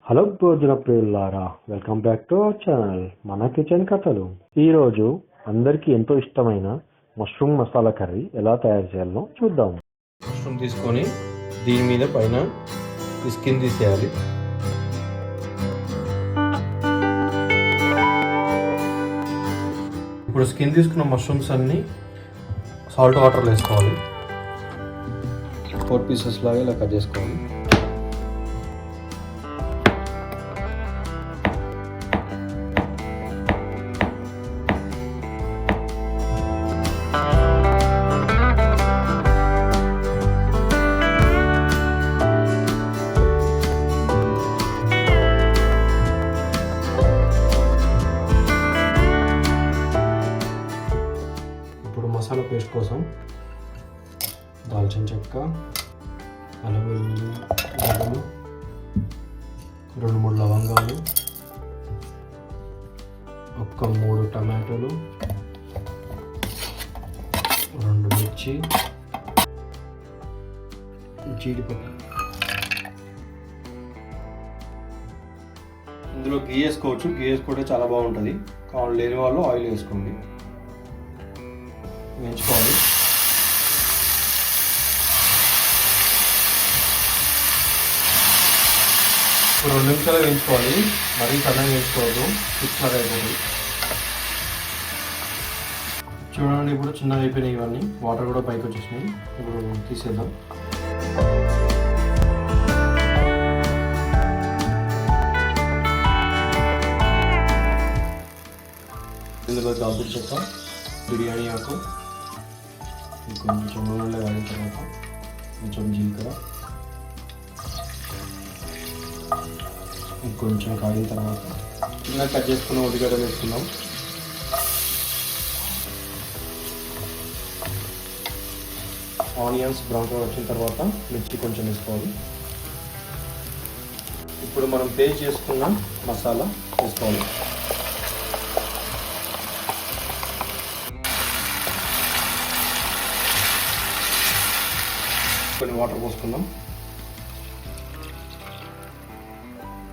Hello భోజన ప్రియులారా, welcome back to our channel మన కిచెన్ కథలు. ఈరోజు అందరికీ ఎంతో ఇష్టమైన మష్రూమ్ మసాలా కర్రీ ఎలా తయారు చేయాలో చూద్దాం. మష్రూమ్ తీసుకొని దీని మీద పైన స్కిన్ తీసేయాలి. ఇప్పుడు స్కిన్ తీసుకున్న మష్రూమ్స్ అన్ని సాల్ట్ వాటర్లో వేసుకోవాలి. 4 పీసెస్ లాగా ఇలా కట్ చేసుకోవాలి. ఇప్పుడు మసాలా పేస్ట్ కోసం దాల్చిన చెక్క, అల్లం వెల్లుల్లి గడ్డలు, 2-3 లవంగాలు, 3 టమాటోలు, 2 మిర్చి, జీడిపప్పు. ఇందులో గీ వేసుకోవచ్చు. గీ వేసుకుంటే చాలా బాగుంటుంది. కావాలి లేని వాళ్ళు ఆయిల్ వేసుకోండి. వేయించుకోవాలి. ఇప్పుడు 2 నిమిషాలు వేయించుకోవాలి. మరీ సన్నగా వేయించుకోవద్దు, చిన్నగా అయిపోతుంది. చూడండి, ఇప్పుడు చిన్నగా అయిపోయినాయి. ఇవన్నీ వాటర్ కూడా పైకి వచ్చేసినాయి. ఇప్పుడు తీసేద్దాం. ఇందులో దాల్చిన చెక్క, బిర్యానీ ఆకు, కొంచెం నూనెలో వాడిన తర్వాత కొంచెం జీలకర్ర, కొంచెం కాగిన తర్వాత చిన్న కట్ చేసుకున్న ఉల్లిగడ్డలు వేసుకుందాం. ఆనియన్స్ బ్రౌన్ కలర్ వచ్చిన తర్వాత మిర్చి కొంచెం వేసుకోవాలి. ఇప్పుడు మనం పేస్ట్ చేసుకున్న మసాలా వేసుకోవాలి. కొన్ని వాటర్ పోసుకుందాం.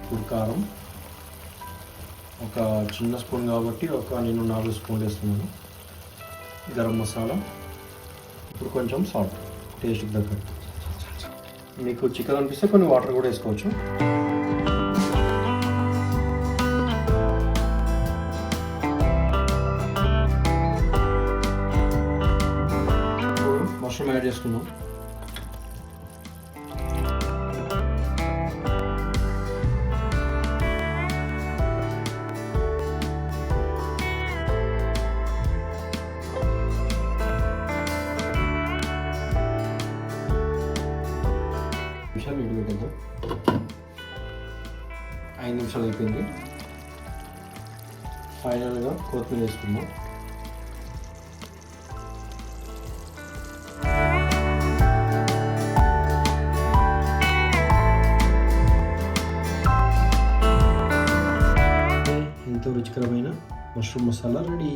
ఇప్పుడు కారం ఒక చిన్న స్పూన్ కాబట్టి నేను 4 స్పూన్లు వేస్తున్నాను. గరం మసాలా, ఇప్పుడు కొంచెం సాల్ట్ టేస్ట్కి తగ్గట్టు. మీకు చికెన్ అనిపిస్తే కొన్ని వాటర్ కూడా వేసుకోవచ్చు. ఇప్పుడు మష్రూమ్ యాడ్ చేసుకుందాం. నీళ్ళు పెట్టేద్దాం. 5 నిమిషాలు అయిపోయింది. ఫైనల్గా కొత్తిమీర వేసుకుందాం. ఎంతో రుచికరమైన మష్రూమ్ మసాలా రెడీ.